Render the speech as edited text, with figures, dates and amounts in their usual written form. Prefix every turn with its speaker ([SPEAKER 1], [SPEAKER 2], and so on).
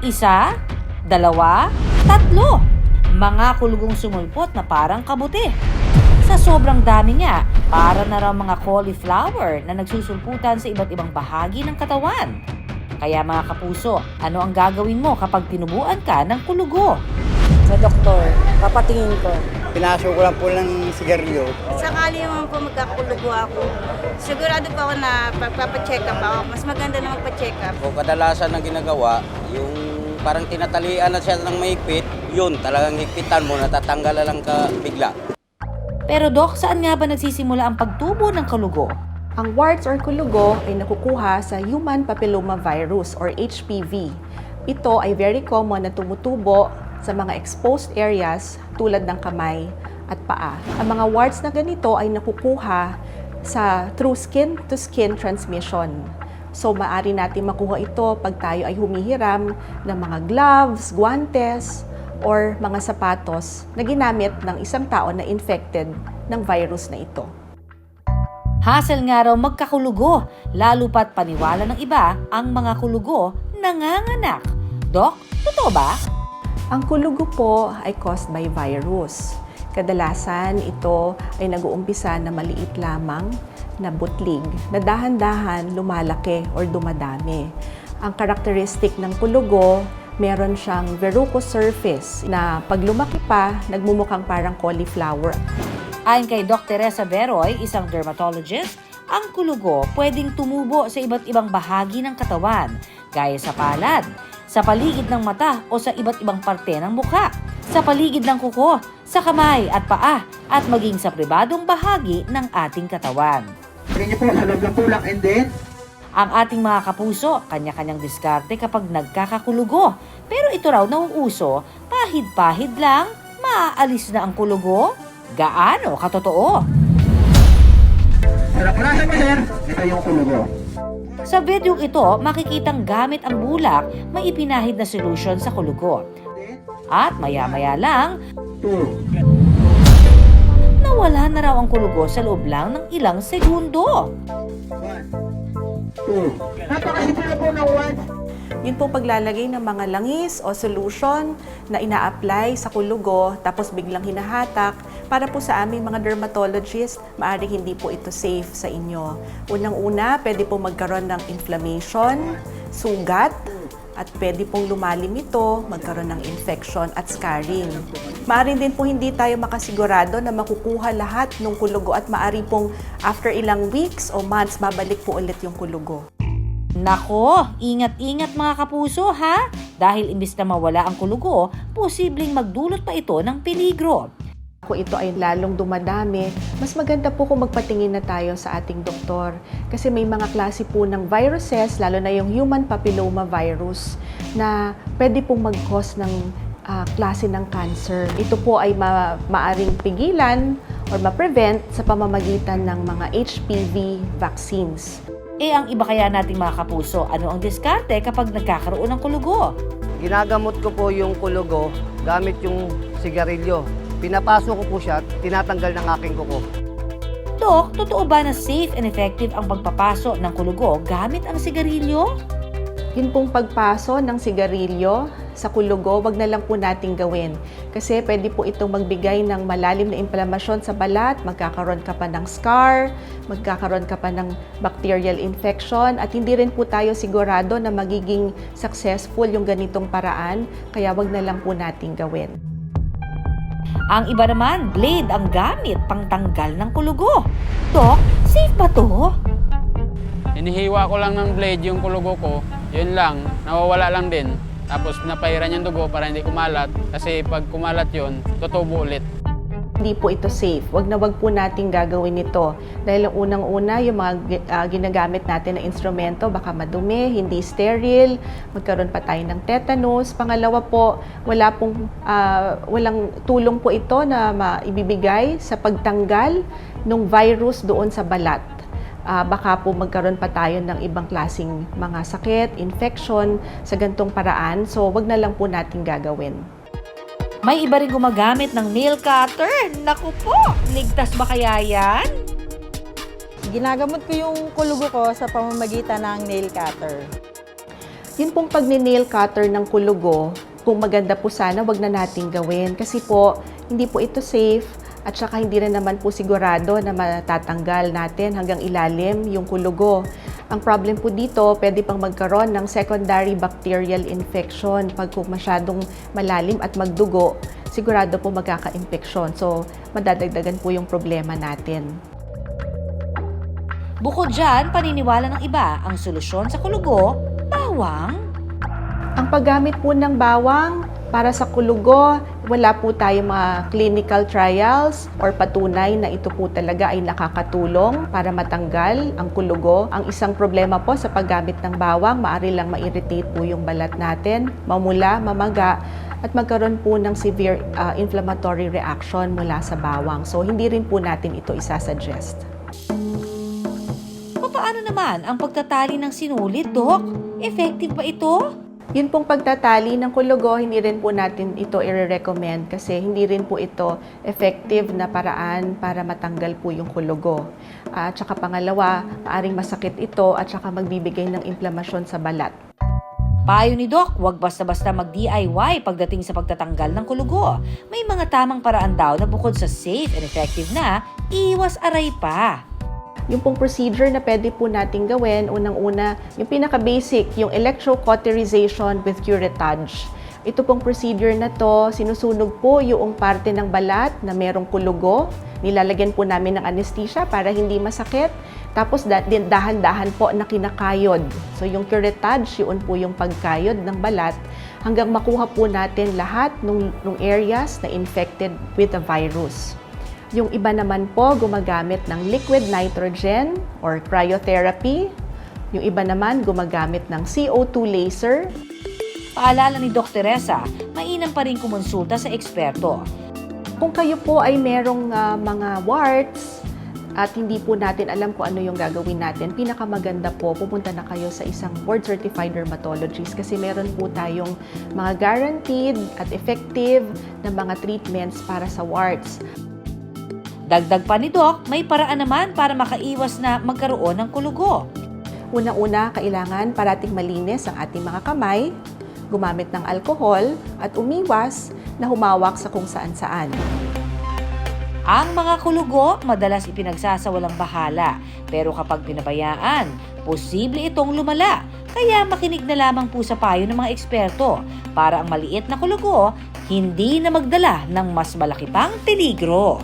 [SPEAKER 1] Isa, dalawa, tatlo. Mga kulugong sumulpot na parang kabuti. Sa sobrang dami nga, para na raw mga cauliflower na nagsusulputan sa iba't ibang bahagi ng katawan. Kaya mga kapuso, ano ang gagawin mo kapag tinubuan ka ng kulugo?
[SPEAKER 2] Sa doktor, papatingin ko.
[SPEAKER 3] Pinasok ko lang po ng sigarilyo.
[SPEAKER 4] Sakali naman po magkakulugo ako, sigurado po ako na pagpapacheck up ako. Mas maganda na magpacheck up.
[SPEAKER 5] O kadalasan na ginagawa, yung parang tinatalian na siya ng mahigpit, yun talagang higpitan mo, natatanggal na lang ka bigla.
[SPEAKER 1] Pero Dok, saan nga ba nagsisimula ang pagtubo ng kulugo?
[SPEAKER 6] Ang warts or kulugo ay nakukuha sa human papillomavirus or HPV. Ito ay very common na tumutubo sa mga exposed areas tulad ng kamay at paa. Ang mga warts na ganito ay nakukuha through skin-to-skin transmission. So, maaari natin makuha ito pag tayo ay humihiram ng mga gloves, guantes, or mga sapatos na ginamit ng isang tao na infected ng virus na ito.
[SPEAKER 1] Hassle nga raw magkakulugo, lalo pat paniwala ng iba, ang mga kulugo nanganganak. Dok, totoo ba?
[SPEAKER 6] Ang kulugo po ay caused by virus. Kadalasan ito ay nag-uumpisa na maliit lamang na butlig na dahan-dahan lumalaki or dumadami. Ang karakteristik ng kulugo, meron siyang verrucous surface na pag lumaki pa, nagmumukhang parang cauliflower.
[SPEAKER 1] Ayon kay Dr. Teresa Beroy, isang dermatologist, ang kulugo pwedeng tumubo sa iba't ibang bahagi ng katawan, gaya sa palad, sa paligid ng mata o sa iba't ibang parte ng mukha, sa paligid ng kuko, sa kamay at paa, at maging sa pribadong bahagi ng ating katawan.
[SPEAKER 3] Tingnan niyo po, sa loob lang po lang, and then,
[SPEAKER 1] Ang ating mga kapuso, kanya-kanyang diskarte kapag nagkakakulugo. Pero ito raw nauuso, pahid-pahid lang, maaalis na ang kulugo. Gaano katotoo?
[SPEAKER 3] Sarap-rasan mo, sir. Ito yung kulugo.
[SPEAKER 1] Sa video ito, makikitang gamit ang bulak, may ipinahid na solution sa kulugo. At maya-maya lang,
[SPEAKER 3] 2.
[SPEAKER 1] nawala na raw ang kulugo sa loob lang ng ilang segundo.
[SPEAKER 3] 1. 2. Napakasimple na po ng 1.
[SPEAKER 6] Yun pong paglalagay ng mga langis o solution na ina-apply sa kulugo tapos biglang hinahatak para po sa aming mga dermatologist, maaaring hindi po ito safe sa inyo. Unang-una, pwede po magkaroon ng inflammation, sugat, at pwede pong lumalim ito, magkaroon ng infection at scarring. Maaaring din po hindi tayo makasigurado na makukuha lahat ng kulugo at maaaring pong after ilang weeks o months, babalik po ulit yung kulugo.
[SPEAKER 1] Nako, ingat-ingat mga kapuso ha! Dahil imbis na mawala ang kulugo, posibleng magdulot pa ito ng peligro.
[SPEAKER 6] Kung ito ay lalong dumadami, mas maganda po kung magpatingin na tayo sa ating doktor. Kasi may mga klase po ng viruses, lalo na yung human papillomavirus, na pwede pong mag-cause ng klase ng cancer. Ito po ay maaring pigilan or ma-prevent sa pamamagitan ng mga HPV vaccines.
[SPEAKER 1] Ang iba kaya nating mga kapuso, ano ang diskarte kapag nagkakaroon ng kulugo?
[SPEAKER 2] Ginagamot ko po yung kulugo gamit yung sigarilyo. Pinapasok ko po siya, tinatanggal ng aking kuko.
[SPEAKER 1] Dok, totoo ba na safe and effective ang pagpapaso ng kulugo gamit ang sigarilyo?
[SPEAKER 6] Yun pong pagpaso ng sigarilyo sa kulugo, wag na lang po nating gawin. Kasi pwede po itong magbigay ng malalim na inflamasyon sa balat, magkakaroon ka pa ng scar, magkakaroon ka pa ng bacterial infection, at hindi rin po tayo sigurado na magiging successful yung ganitong paraan, kaya wag na lang po nating gawin.
[SPEAKER 1] Ang iba naman, blade ang gamit pangtanggal ng kulugo. Dok, safe ba to?
[SPEAKER 7] Hinihiwa ko lang ng blade yung kulugo ko, yun lang, nawawala lang din. Tapos napairan yung dugo para hindi kumalat kasi pag kumalat yun, tutubo ulit.
[SPEAKER 6] Hindi po ito safe. Wag na wag po nating gagawin ito. Dahil ang unang-una, yung mga ginagamit natin na instrumento, baka madumi, hindi sterile, magkaroon pa tayo ng tetanus. Pangalawa po, walang tulong po ito na maibibigay sa pagtanggal ng virus doon sa balat. Baka po magkaroon pa tayo ng ibang klaseng mga sakit, infection sa gantong paraan. So, wag na lang po natin gagawin.
[SPEAKER 1] May iba rin gumagamit ng nail cutter. Naku po, ligtas ba kaya yan?
[SPEAKER 8] Ginagamot ko yung kulugo ko sa pamamagitan ng nail cutter.
[SPEAKER 6] Yun pong pag-nail cutter ng kulugo, kung maganda po sana, wag na nating gawin. Kasi po, hindi po ito safe at saka hindi rin naman po sigurado na matatanggal natin hanggang ilalim yung kulugo. Ang problem po dito, pwede pang magkaroon ng secondary bacterial infection pag po masyadong malalim at magdugo, sigurado po magkaka-infeksyon. So, madadagdagan po yung problema natin.
[SPEAKER 1] Bukod dyan, paniniwala ng iba, ang solusyon sa kulugo, bawang.
[SPEAKER 6] Ang paggamit po ng bawang para sa kulugo, wala po tayong mga clinical trials or patunay na ito po talaga ay nakakatulong para matanggal ang kulugo. Ang isang problema po sa paggamit ng bawang, maaari lang ma-irritate po yung balat natin, mamula, mamaga, at magkaroon po ng severe inflammatory reaction mula sa bawang. So, hindi rin po natin ito isasuggest.
[SPEAKER 1] Paano naman ang pagtatali ng sinulid, Dok? Effective ba ito?
[SPEAKER 6] Yun pong pagtatali ng kulugo, hindi rin po natin ito i-recommend kasi hindi rin po ito effective na paraan para matanggal po yung kulugo. At saka pangalawa, maaring masakit ito at saka magbibigay ng inflamasyon sa balat.
[SPEAKER 1] Payo ni Doc, huwag basta-basta mag-DIY pagdating sa pagtatanggal ng kulugo. May mga tamang paraan daw na bukod sa safe and effective na, iwas aray pa.
[SPEAKER 6] Yung pong procedure na pwede po natin gawin, unang-una, yung pinaka-basic, yung electrocauterization with curettage. Ito pong procedure na to, sinusunog po yung parte ng balat na merong kulugo. Nilalagyan po namin ng anesthesia para hindi masakit. Tapos dahan-dahan po na kinakayod. So yung curettage, yun po yung pagkayod ng balat hanggang makuha po natin lahat ng areas na infected with the virus. Yung iba naman po gumagamit ng liquid nitrogen or cryotherapy. Yung iba naman gumagamit ng CO2 laser.
[SPEAKER 1] Paalala ni Doc Teresa, mainam pa rin kumonsulta sa eksperto.
[SPEAKER 6] Kung kayo po ay merong mga warts at hindi po natin alam kung ano yung gagawin natin, pinakamaganda po, pupunta na kayo sa isang board-certified dermatologist kasi meron po tayong mga guaranteed at effective na mga treatments para sa warts.
[SPEAKER 1] Dagdag pa ni Doc, may paraan naman para makaiwas na magkaroon ng kulugo.
[SPEAKER 6] Una-una, kailangan parating malinis ang ating mga kamay, gumamit ng alkohol, at umiwas na humawak sa kung saan-saan.
[SPEAKER 1] Ang mga kulugo madalas ipinagsasawalang bahala, pero kapag pinabayaan, posible itong lumala. Kaya makinig na lamang po sa payo ng mga eksperto para ang maliit na kulugo hindi na magdala ng mas malaki pang peligro.